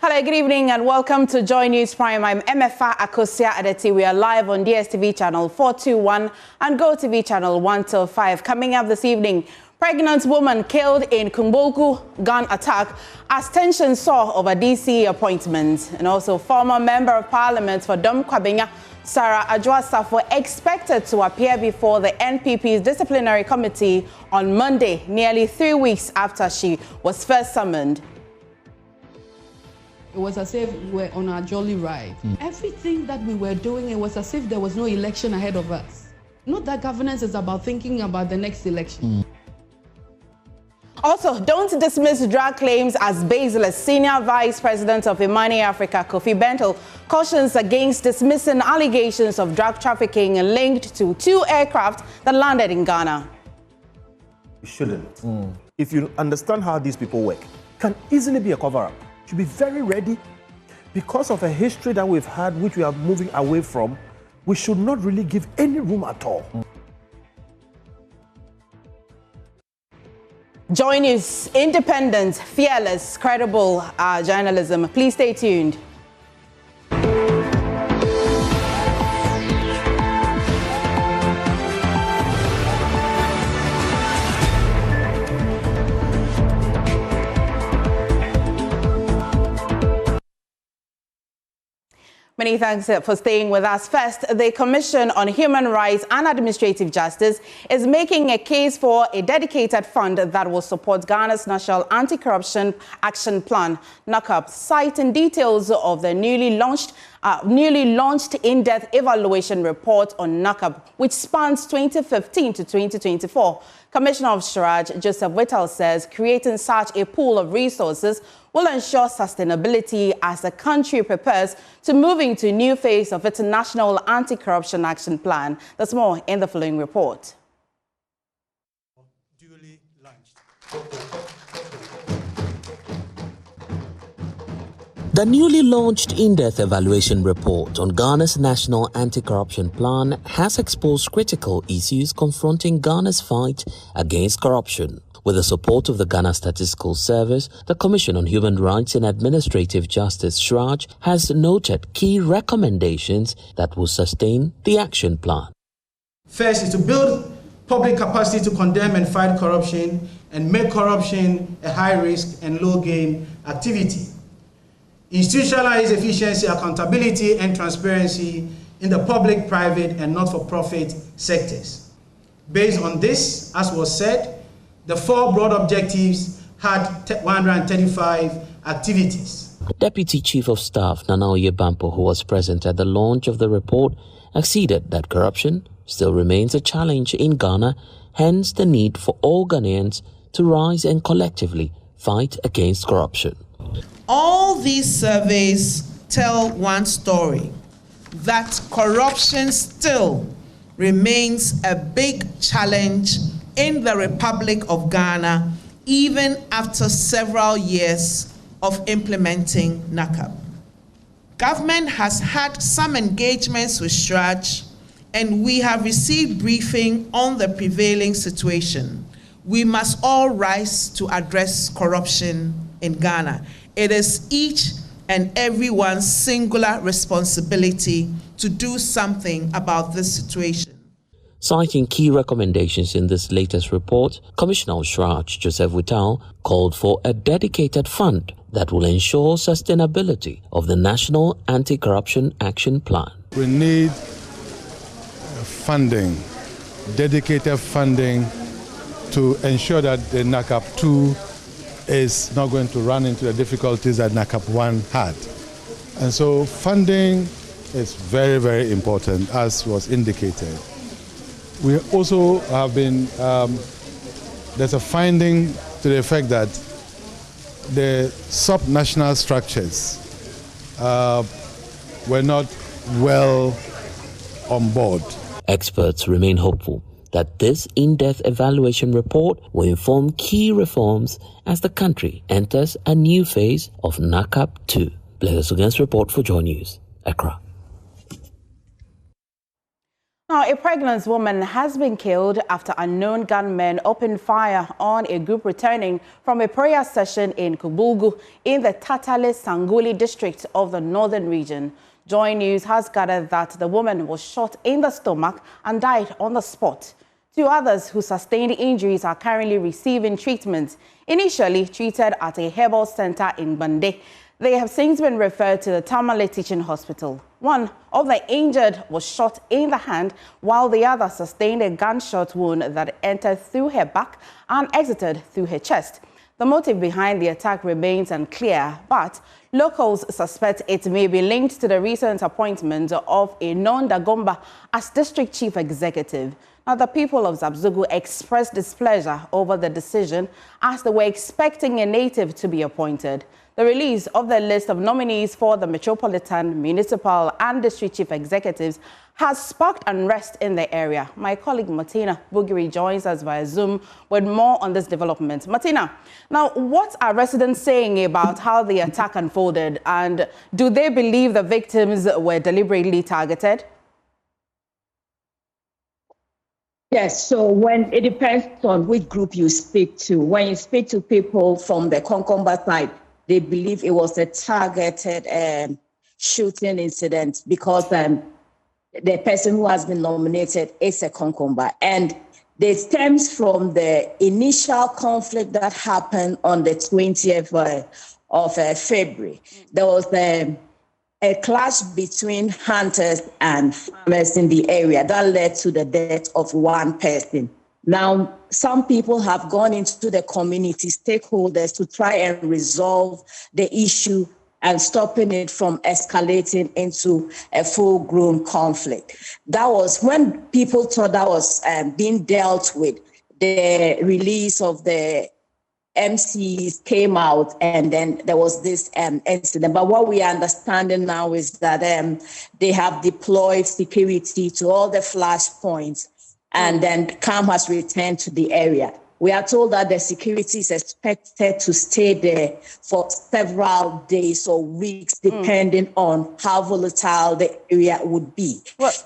Hello, good evening and welcome to JoyNews Prime. I'm Emefa Akosia Adeti. We are live on DSTV channel 421 and GoTV channel 125. Coming up this evening, pregnant woman killed in Kukpalgu gun attack as tension soar over DC appointments. And also former Member of Parliament for Dom Kwabenya, Sarah Adwoa Safo, expected to appear before the NPP's Disciplinary Committee on Monday, nearly 3 weeks after she was first summoned. It was as if we were on our jolly ride. Everything that we were doing, it was as if there was no election ahead of us. Not that governance is about thinking about the next election. Also, don't dismiss drug claims as baseless. Senior Vice President of Imani Africa, Kofi Bentel, cautions against dismissing allegations of drug trafficking linked to 2 aircraft that landed in Ghana. You shouldn't. If you understand how these people work, it can easily be a cover-up. Should be very ready. Because of a history that we've had, which we are moving away from, we should not really give any room at all. JoyNews, independent, fearless, credible journalism. Please stay tuned. Many thanks for staying with us. First, the Commission on Human Rights and Administrative Justice is making a case for a dedicated fund that will support Ghana's National Anti-Corruption Action Plan, NACAP, citing details of the newly launched in-depth evaluation report on NACAP, which spans 2015 to 2024. Commissioner of Siraj, Joseph Whittle, says creating such a pool of resources will ensure sustainability as the country prepares to move into a new phase of its National Anti-Corruption Action Plan. There's more in the following report. Duly launched. The newly launched in-depth evaluation report on Ghana's National Anti-Corruption Plan has exposed critical issues confronting Ghana's fight against corruption. With the support of the Ghana Statistical Service, the Commission on Human Rights and Administrative Justice, Siraj, has noted key recommendations that will sustain the action plan. First is to build public capacity to condemn and fight corruption and make corruption a high-risk and low-gain activity. Institutionalize efficiency, accountability, and transparency in the public, private, and not-for-profit sectors. Based on this, as was said, the 4 broad objectives had 135 activities. Deputy Chief of Staff Nana Oyebampo, who was present at the launch of the report, acceded that corruption still remains a challenge in Ghana, hence the need for all Ghanaians to rise and collectively fight against corruption. All these surveys tell one story, that corruption still remains a big challenge in the Republic of Ghana, even after several years of implementing NACAP. Government has had some engagements with Siraj, and we have received briefing on the prevailing situation. We must all rise to address corruption in Ghana. It is each and everyone's singular responsibility to do something about this situation. Citing key recommendations in this latest report, Commissioner of Siraj, Joseph Whittle, called for a dedicated fund that will ensure sustainability of the National Anti-Corruption Action Plan. We need funding, dedicated funding, to ensure that the NACAP 2 is not going to run into the difficulties that NACAP 1 had. And so funding is very, very important, as was indicated. We also have been, there's a finding to the effect that the sub-national structures were not well on board. Experts remain hopeful that this in-depth evaluation report will inform key reforms as the country enters a new phase of NACAP 2. Blaise Sugan's report for JoyNews, Accra. Now, a pregnant woman has been killed after unknown gunmen opened fire on a group returning from a prayer session in Kukpalgu in the Tatale-Sanguli district of the northern region. JoyNews has gathered that the woman was shot in the stomach and died on the spot. 2 others who sustained injuries are currently receiving treatment, initially treated at a herbal center in Bande. They have since been referred to the Tamale Teaching Hospital. One of the injured was shot in the hand, while the other sustained a gunshot wound that entered through her back and exited through her chest. The motive behind the attack remains unclear, but locals suspect it may be linked to the recent appointment of a non-Dagomba as district chief executive. Now, the people of Zabzugu expressed displeasure over the decision as they were expecting a native to be appointed. The release of the list of nominees for the metropolitan, municipal and district chief executives has sparked unrest in the area. My colleague Martina Bugiri joins us via Zoom with more on this development. Martina, now what are residents saying about how the attack unfolded, and do they believe the victims were deliberately targeted? Yes, so when it depends on which group you speak to. When you speak to people from the Konkomba side, they believe it was a targeted shooting incident because the person who has been nominated is a Konkomba. And it stems from the initial conflict that happened on the 20th of February. There was a clash between hunters and farmers in the area that led to the death of one person. Now, some people have gone into the community stakeholders to try and resolve the issue and stopping it from escalating into a full-grown conflict. That was when people thought that was being dealt with. The release of the MCs came out, and then there was this incident. But what we are understanding now is that they have deployed security to all the flash points, and then calm has returned to the area. We are told that the security is expected to stay there for several days or weeks, depending on how volatile the area would be.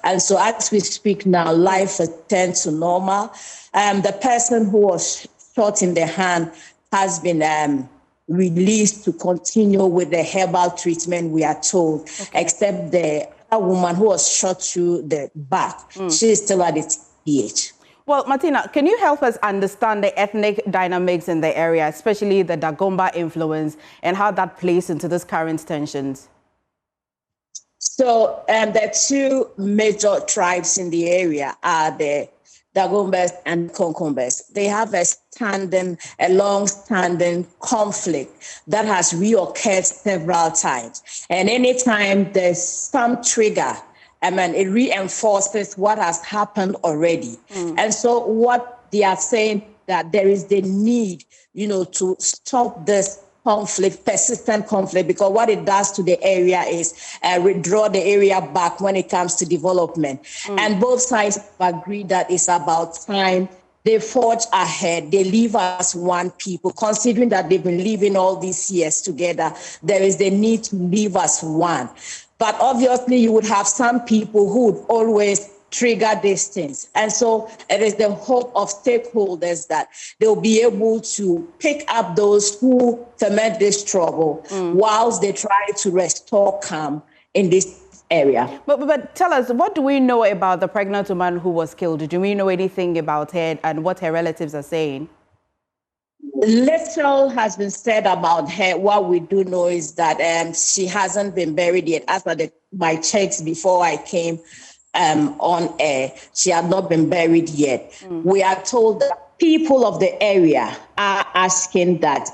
And so as we speak now, life has turned to normal. The person who was shot in the hand has been released to continue with the herbal treatment, we are told, except the other woman who was shot through the back. She is still at the TPH. Well, Martina, can you help us understand the ethnic dynamics in the area, especially the Dagomba influence, and how that plays into this current tensions? So the 2 major tribes in the area are the Dagombas and Konkombas. They have a long-standing conflict that has reoccurred several times. And anytime there's some trigger, it reinforces what has happened already. And so what they are saying that there is the need, to stop this conflict, persistent conflict, because what it does to the area is withdraw the area back when it comes to development. And both sides agree that it's about time they forge ahead, they leave us one people. Considering that they've been living all these years together, there is the need to leave us one. But obviously, you would have some people who would always trigger these things. And so it is the hope of stakeholders that they'll be able to pick up those who ferment this trouble whilst they try to restore calm in this area. But tell us, what do we know about the pregnant woman who was killed? Do we know anything about her and what her relatives are saying? Little has been said about her. What we do know is that she hasn't been buried yet. As per my checks before I came on air, she had not been buried yet. We are told that people of the area are asking that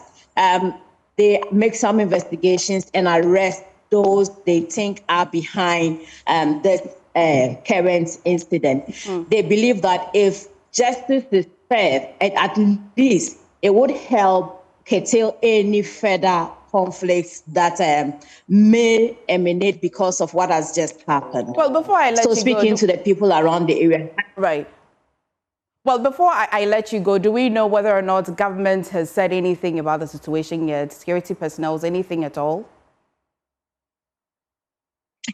they make some investigations and arrest those they think are behind this current incident. They believe that if justice is served, at least it would help curtail any further conflicts that may emanate because of what has just happened. Well, before I let you go... So speaking to the people around the area. Right. Well, before I let you go, do we know whether or not government has said anything about the situation yet? Security personnel, anything at all?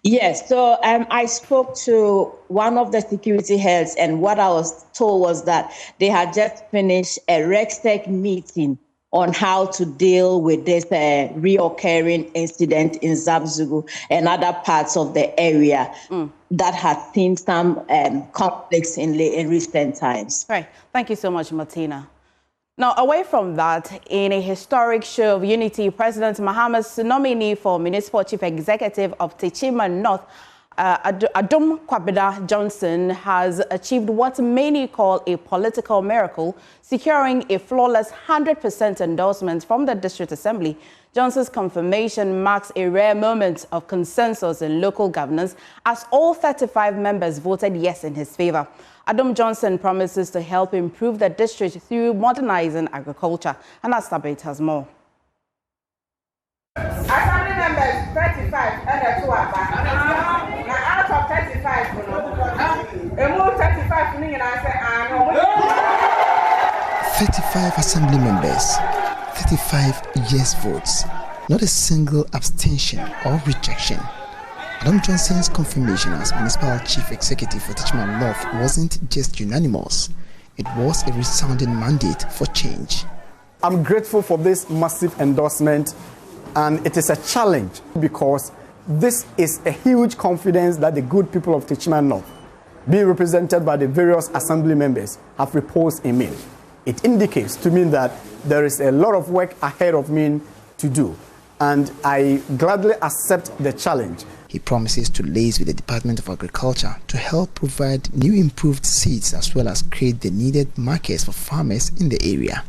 Yes, so I spoke to one of the security heads, and what I was told was that they had just finished a REXTEC meeting on how to deal with this reoccurring incident in Zabzugu and other parts of the area that had seen some conflicts in recent times. Right. Thank you so much, Martina. Now, away from that, in a historic show of unity, President Mahama's nominee for Municipal Chief Executive of Techiman North, Adwoa Johnson, has achieved what many call a political miracle, securing a flawless 100% endorsement from the District Assembly. Johnson's confirmation marks a rare moment of consensus in local governance, as all 35 members voted yes in his favor. Adwoa Johnson promises to help improve the district through modernizing agriculture. And Astabet has more. Assembly members 35 and the 2 are back. Now out of 35, you know, 35 meaning I say 35 assembly members, 35 yes votes, not a single abstention or rejection. Adwoa Johnson's confirmation as Municipal Chief Executive for Techiman North wasn't just unanimous, it was a resounding mandate for change. I'm grateful for this massive endorsement, and it is a challenge because this is a huge confidence that the good people of Techiman North, being represented by the various assembly members, have reposed in me. It indicates to me that there is a lot of work ahead of me to do, and I gladly accept the challenge. He promises to liaise with the Department of Agriculture to help provide new improved seeds as well as create the needed markets for farmers in the area.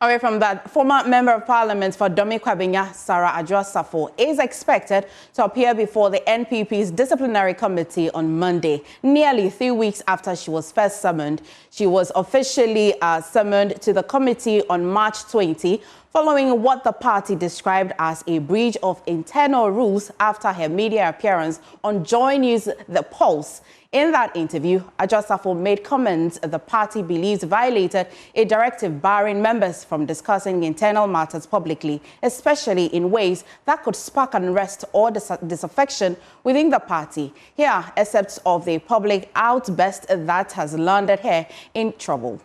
Away from that, former Member of Parliament for Domi Kwabinya, Sarah Adwoa Safo, is expected to appear before the NPP's Disciplinary Committee on Monday, nearly 3 weeks after she was first summoned. She was officially summoned to the committee on March 20, following what the party described as a breach of internal rules after her media appearance on JoyNews The Pulse. In that interview, Adwoa Safo made comments the party believes violated a directive barring members from discussing internal matters publicly, especially in ways that could spark unrest or disaffection within the party. Here are excerpts of the public outburst that has landed her in trouble.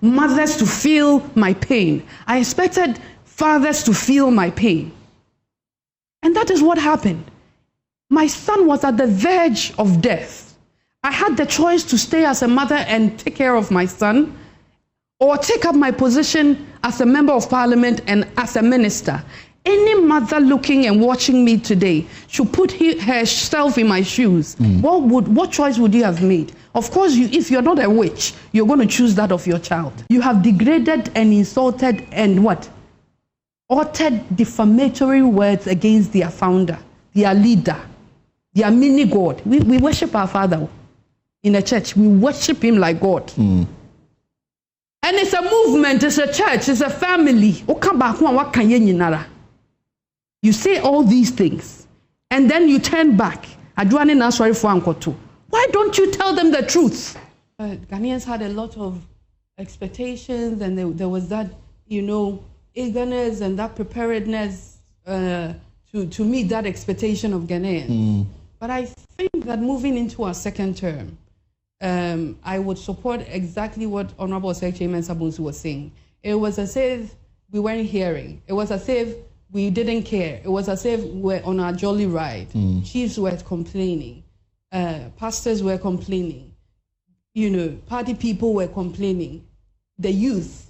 Mothers to feel my pain. I expected fathers to feel my pain. And that is what happened. My son was at the verge of death. I had the choice to stay as a mother and take care of my son, or take up my position as a member of parliament and as a minister. Any mother looking and watching me today should put herself in my shoes. What choice would you have made? Of course, if you're not a witch, you're going to choose that of your child. You have degraded and insulted and uttered defamatory words against their founder, their leader, their mini God. We worship our Father in the church. We worship him like God. And it's a movement, it's a church, it's a family. You say all these things, and then you turn back. Why don't you tell them the truth? Ghanaians had a lot of expectations, and there was that, eagerness and that preparedness to meet that expectation of Ghanaians. But I think that moving into our second term, I would support exactly what Honorable Secretary Mensah-Bonsu was saying. It was as if we weren't hearing. It was as if we didn't care. It was as if we were on our jolly ride. Chiefs were complaining. Pastors were complaining. Party people were complaining. The youth.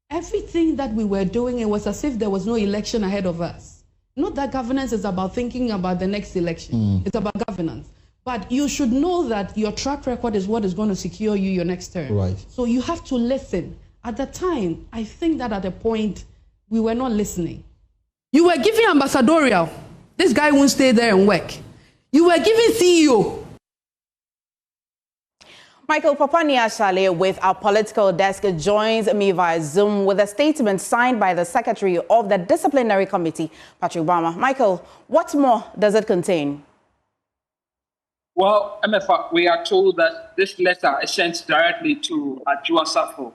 Everything that we were doing, it was as if there was no election ahead of us. Not that governance is about thinking about the next election. It's about governance. But you should know that your track record is what is going to secure you your next term. Right. So you have to listen. At the time, I think that at a point, we were not listening. You were giving ambassadorial. This guy won't stay there and work. You were giving CEO. Michael Papaniashale with our political desk joins me via Zoom with a statement signed by the Secretary of the Disciplinary Committee, Patrick Obama. Michael, what more does it contain? Well, MFA, we are told that this letter is sent directly to Adwoa Safo.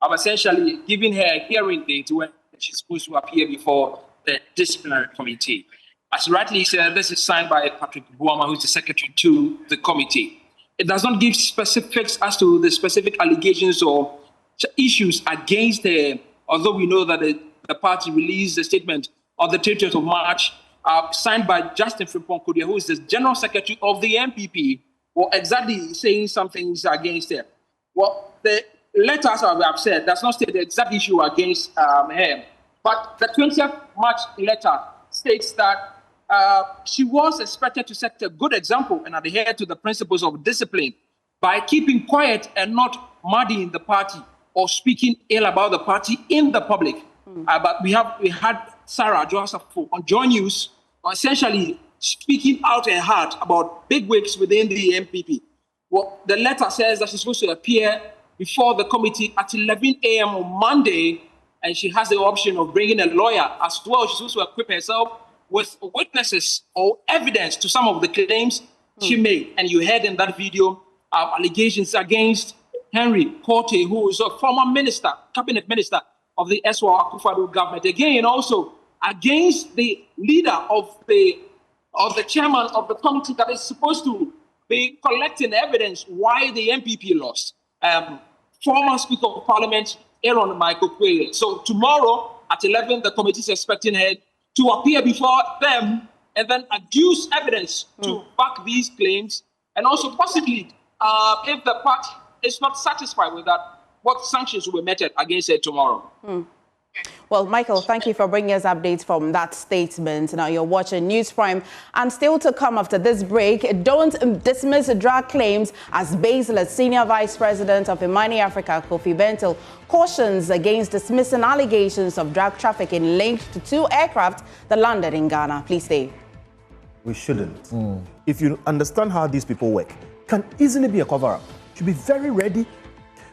I'm essentially giving her a hearing date when she's supposed to appear before the Disciplinary Committee. As rightly said, this is signed by Patrick Buama, who is the secretary to the committee. It does not give specifics as to the specific allegations or issues against her, although we know that the party released a statement on the 30th of March, signed by Justin Frimpong Kodia, who is the general secretary of the NPP, or exactly saying some things against her. Well, the letter, as I have said, does not state the exact issue against her, but the 20th March letter states that she was expected to set a good example and adhere to the principles of discipline by keeping quiet and not muddying the party or speaking ill about the party in the public. But we had Sarah Adwoa Safo on JoyNews, essentially speaking out her heart about big wigs within the NPP. Well, the letter says that she's supposed to appear before the committee at 11 a.m. on Monday, and she has the option of bringing a lawyer as well. She's supposed to equip herself with witnesses or evidence to some of the claims she made. And you heard in that video allegations against Henry Korte, who is a former minister, cabinet minister of the Adwoa Safo government. Again, also against the leader of the chairman of the committee that is supposed to be collecting evidence why the NPP lost. Former Speaker of Parliament, Aaron Michael Quayle. So tomorrow at 11, the committee is expecting her to appear before them and then adduce evidence to back these claims, and also possibly, if the party is not satisfied with that, what sanctions will be meted against her tomorrow. Well, Michael, thank you for bringing us updates from that statement. Now you're watching News Prime, and still to come after this break, don't dismiss drug claims as baseless. Senior Vice President of Imani Africa, Kofi Bentil, cautions against dismissing allegations of drug trafficking linked to 2 aircraft that landed in Ghana. Please stay. We shouldn't. If you understand how these people work, can easily be a cover-up. Should be very ready.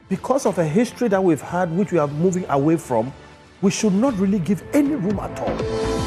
Because of a history that we've had, which we are moving away from, we should not really give any room at all.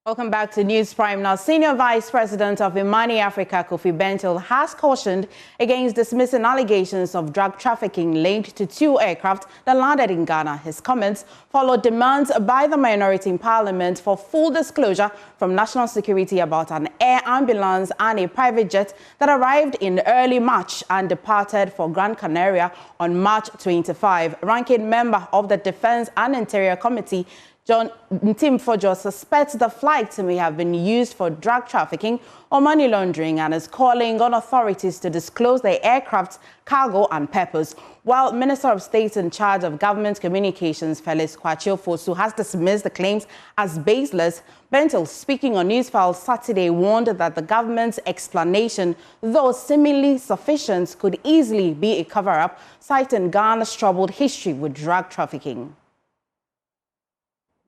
Welcome back to News Prime. Now, Senior Vice President of Imani Africa, Kofi Bentil, has cautioned against dismissing allegations of drug trafficking linked to 2 aircraft that landed in Ghana. His comments followed demands by the minority in Parliament for full disclosure from National Security about an air ambulance and a private jet that arrived in early March and departed for Gran Canaria on March 25. Ranking member of the Defense and Interior Committee, John Ntimfojo, suspects the flight may have been used for drug trafficking or money laundering and is calling on authorities to disclose the aircraft's cargo and purpose. While Minister of State in charge of Government Communications, Felix Kwachio-Fosu, has dismissed the claims as baseless, Bentil, speaking on Newsfile Saturday, warned that the government's explanation, though seemingly sufficient, could easily be a cover-up, citing Ghana's troubled history with drug trafficking.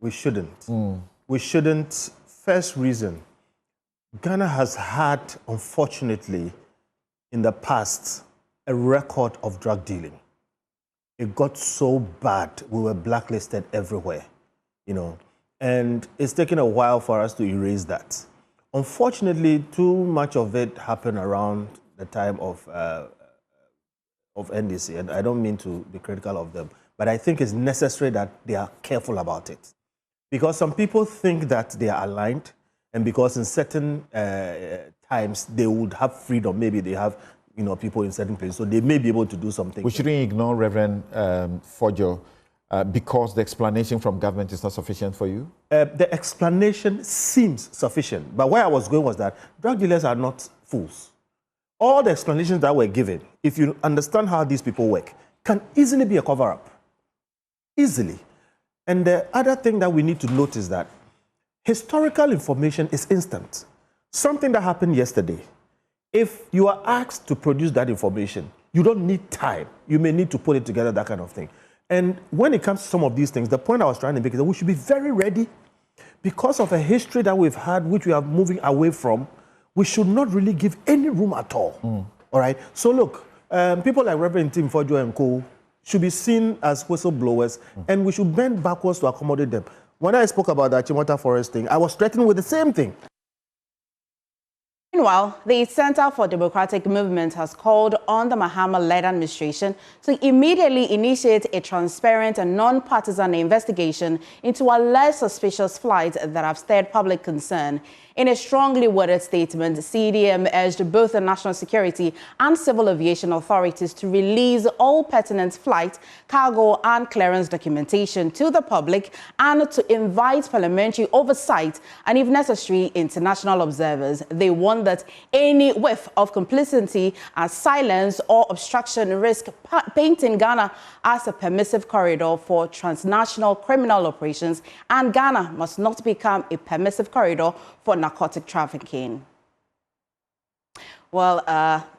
We shouldn't. We shouldn't. First reason, Ghana has had, unfortunately, in the past, a record of drug dealing. It got so bad, we were blacklisted everywhere, and it's taken a while for us to erase that. Unfortunately, too much of it happened around the time of NDC, and I don't mean to be critical of them, but I think it's necessary that they are careful about it. Because some people think that they are aligned, and because in certain times they would have freedom, maybe they have people in certain places, so they may be able to do something. We shouldn't ignore Reverend Fojo because the explanation from government is not sufficient for you? The explanation seems sufficient, but where I was going was that drug dealers are not fools. All the explanations that were given, if you understand how these people work, can easily be a cover-up. Easily. And the other thing that we need to note is that historical information is instant. Something that happened yesterday, if you are asked to produce that information, you don't need time. You may need to put it together, that kind of thing. And when it comes to some of these things, the point I was trying to make is that we should be very ready. Because of a history that we've had, which we are moving away from, we should not really give any room at all. All right? So look, people like Reverend Ntimfojo and co. should be seen as whistleblowers, and we should bend backwards to accommodate them. When I spoke about the Achimota Forest thing, I was threatened with the same thing. Meanwhile, the Center for Democratic Movement has called on the Mahama-led administration to immediately initiate a transparent and non-partisan investigation into alleged suspicious flights that have stirred public concern. In a strongly worded statement, CDM urged both the National Security and Civil Aviation authorities to release all pertinent flight, cargo and clearance documentation to the public and to invite parliamentary oversight and, if necessary, international observers. They warn that any whiff of complicity, silence or obstruction risk painting Ghana as a permissive corridor for transnational criminal operations, and Ghana must not become a permissive corridor for narcotic trafficking. Well,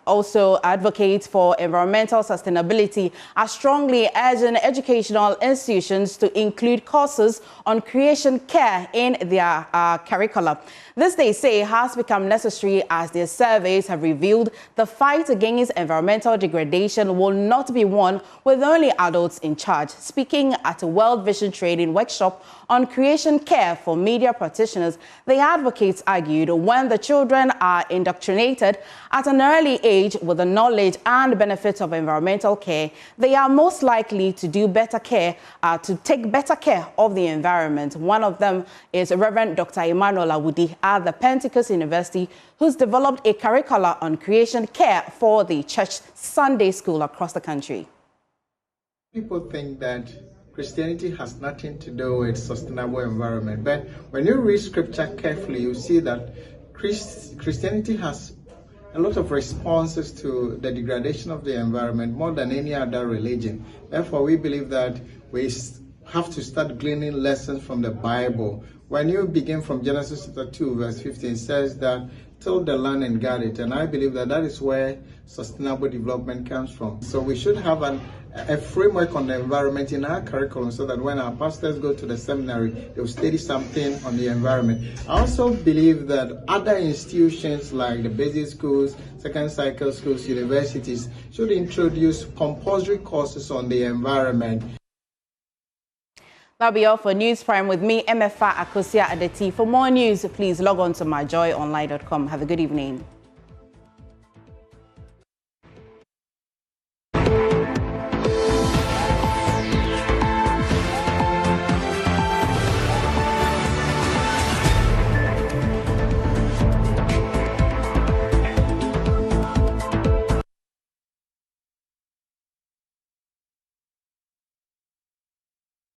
also advocates for environmental sustainability are strongly urging educational institutions to include courses on creation care in their curricula. This, they say, has become necessary as their surveys have revealed the fight against environmental degradation will not be won with only adults in charge. Speaking at a World Vision training workshop on creation care for media practitioners, the advocates argued when the children are indoctrinated at an early age with the knowledge and benefits of environmental care, they are most likely to do better care, to take better care of the environment. One of them is Reverend Dr. Emmanuel Awudi at the Pentecost University, who's developed a curricula on creation care for the church Sunday school across the country. People think that Christianity has nothing to do with sustainable environment, but when you read scripture carefully, you see that Christianity has a lot of responses to the degradation of the environment more than any other religion. Therefore, we believe that we have to start gleaning lessons from the Bible. When you begin from Genesis chapter 2, verse 15, it says that till the land and guard it. And I believe that that is where sustainable development comes from. So we should have a framework on the environment in our curriculum so that when our pastors go to the seminary, they'll study something on the environment. I also believe that other institutions like the basic schools, second cycle schools, universities should introduce compulsory courses on the environment. That'll be all for News Prime with me, MFA Akosia Adeti. For more news, please log on to myjoyonline.com. Have a good evening.